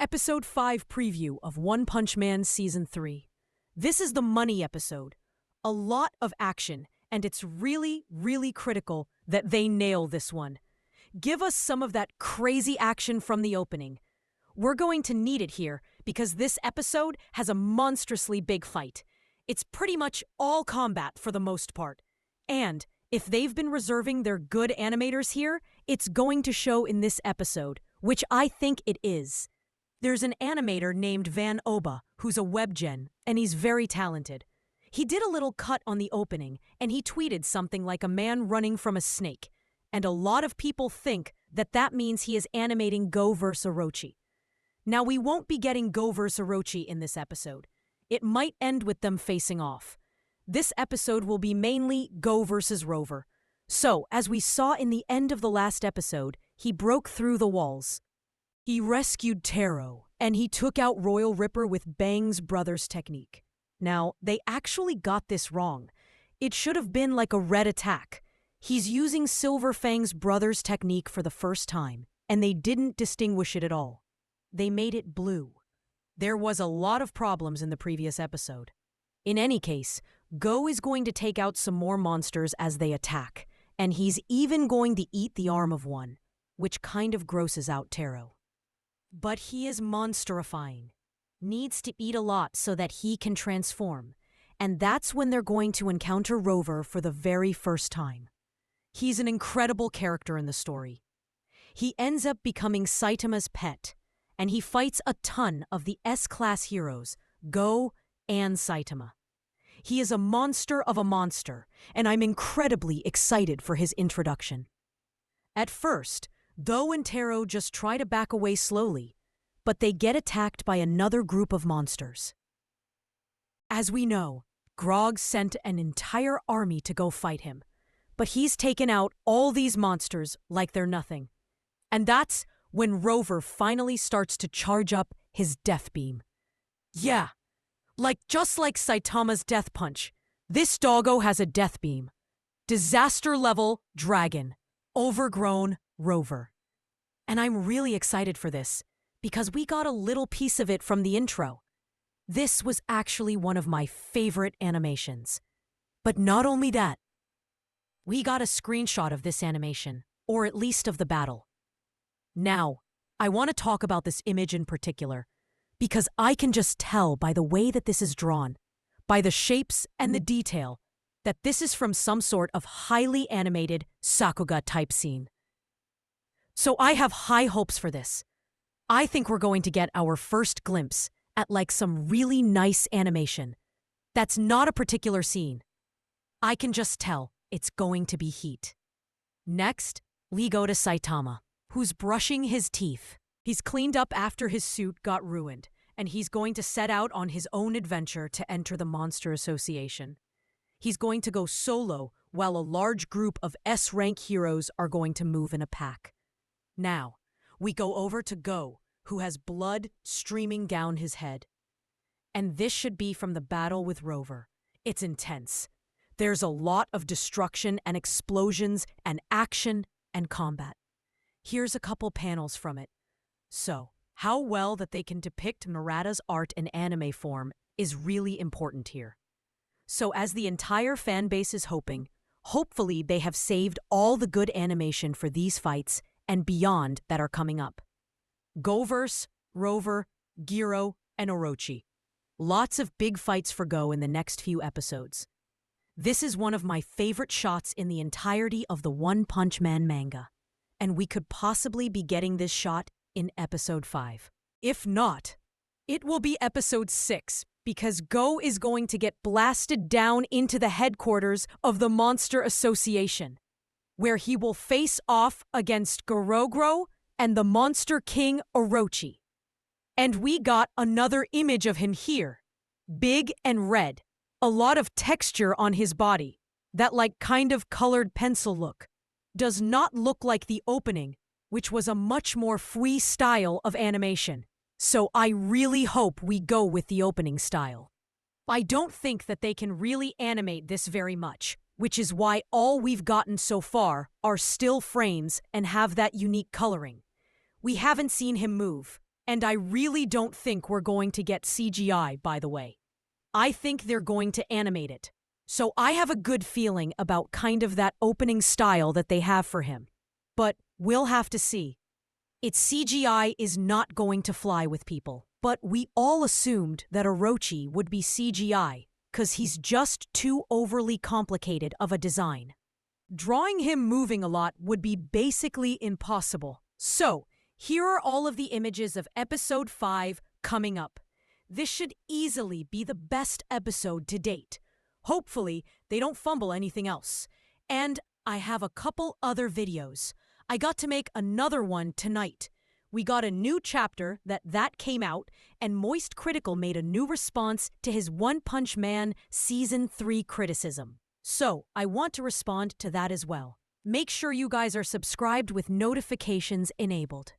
Episode 5 preview of One Punch Man Season 3. This is the money episode. A lot of action, and it's really, really critical that they nail this one. Give us some of that crazy action from the opening. We're going to need it here because this episode has a monstrously big fight. It's pretty much all combat for the most part. And if they've been reserving their good animators here, it's going to show in this episode, which I think it is. There's an animator named Van Oba who's a webgen, and he's very talented. He did a little cut on the opening, and he tweeted something like a man running from a snake. And a lot of people think that that means he is animating Go vs. Orochi. Now, we won't be getting Go vs. Orochi in this episode. It might end with them facing off. This episode will be mainly Go vs. Rover. So, as we saw in the end of the last episode, he broke through the walls. He rescued Taro, and he took out Royal Ripper with Bang's brother's technique. Now, they actually got this wrong. It should have been like a red attack. He's using Silver Fang's brother's technique for the first time, and they didn't distinguish it at all. They made it blue. There was a lot of problems in the previous episode. In any case, Go is going to take out some more monsters as they attack, and he's even going to eat the arm of one, which kind of grosses out Taro. But he is monsterifying. Needs to eat a lot so that he can transform, and that's when they're going to encounter Rover for the very first time. He's an incredible character in the story. He ends up becoming Saitama's pet, and he fights a ton of the S-class heroes, Go and Saitama. He is a monster of a monster, and I'm incredibly excited for his introduction. At first, Go and Taro just try to back away slowly, but they get attacked by another group of monsters. As we know, Grog sent an entire army to go fight him, but he's taken out all these monsters like they're nothing. And that's when Rover finally starts to charge up his death beam. Yeah, just like Saitama's death punch, this doggo has a death beam. Disaster level dragon, overgrown Rover. And I'm really excited for this, because we got a little piece of it from the intro. This was actually one of my favorite animations. But not only that, we got a screenshot of this animation, or at least of the battle. Now, I want to talk about this image in particular, because I can just tell by the way that this is drawn, by the shapes and the detail, that this is from some sort of highly animated Sakuga-type scene. So I have high hopes for this. I think we're going to get our first glimpse at some really nice animation. That's not a particular scene. I can just tell it's going to be heat. Next, we go to Saitama, who's brushing his teeth. He's cleaned up after his suit got ruined, and he's going to set out on his own adventure to enter the Monster Association. He's going to go solo while a large group of S-rank heroes are going to move in a pack. Now, we go over to Go, who has blood streaming down his head. And this should be from the battle with Rover. It's intense. There's a lot of destruction and explosions and action and combat. Here's a couple panels from it. So, how well that they can depict Murata's art in anime form is really important here. So as the entire fan base is hoping, hopefully they have saved all the good animation for these fights and beyond that are coming up. Go vs. Rover, Giro, and Orochi. Lots of big fights for Go in the next few episodes. This is one of my favorite shots in the entirety of the One Punch Man manga, and we could possibly be getting this shot in episode 5. If not, it will be episode 6, because Go is going to get blasted down into the headquarters of the Monster Association, where he will face off against Gorogoro and the Monster King Orochi. And we got another image of him here. Big and red. A lot of texture on his body. That kind of colored pencil look. Does not look like the opening, which was a much more free style of animation. So I really hope we go with the opening style. I don't think that they can really animate this very much, which is why all we've gotten so far are still frames and have that unique coloring. We haven't seen him move, And I really don't think we're going to get CGI, by the way. I think they're going to animate it. So I have a good feeling about kind of that opening style that they have for him. But we'll have to see. Its CGI is not going to fly with people. But we all assumed that Orochi would be CGI, 'cause he's just too overly complicated of a design. Drawing him moving a lot would be basically impossible. So, here are all of the images of Episode 5 coming up. This should easily be the best episode to date. Hopefully, they don't fumble anything else. And I have a couple other videos. I got to make another one tonight. We got a new chapter that came out, and Moist Critical made a new response to his One Punch Man Season 3 criticism. So, I want to respond to that as well. Make sure you guys are subscribed with notifications enabled.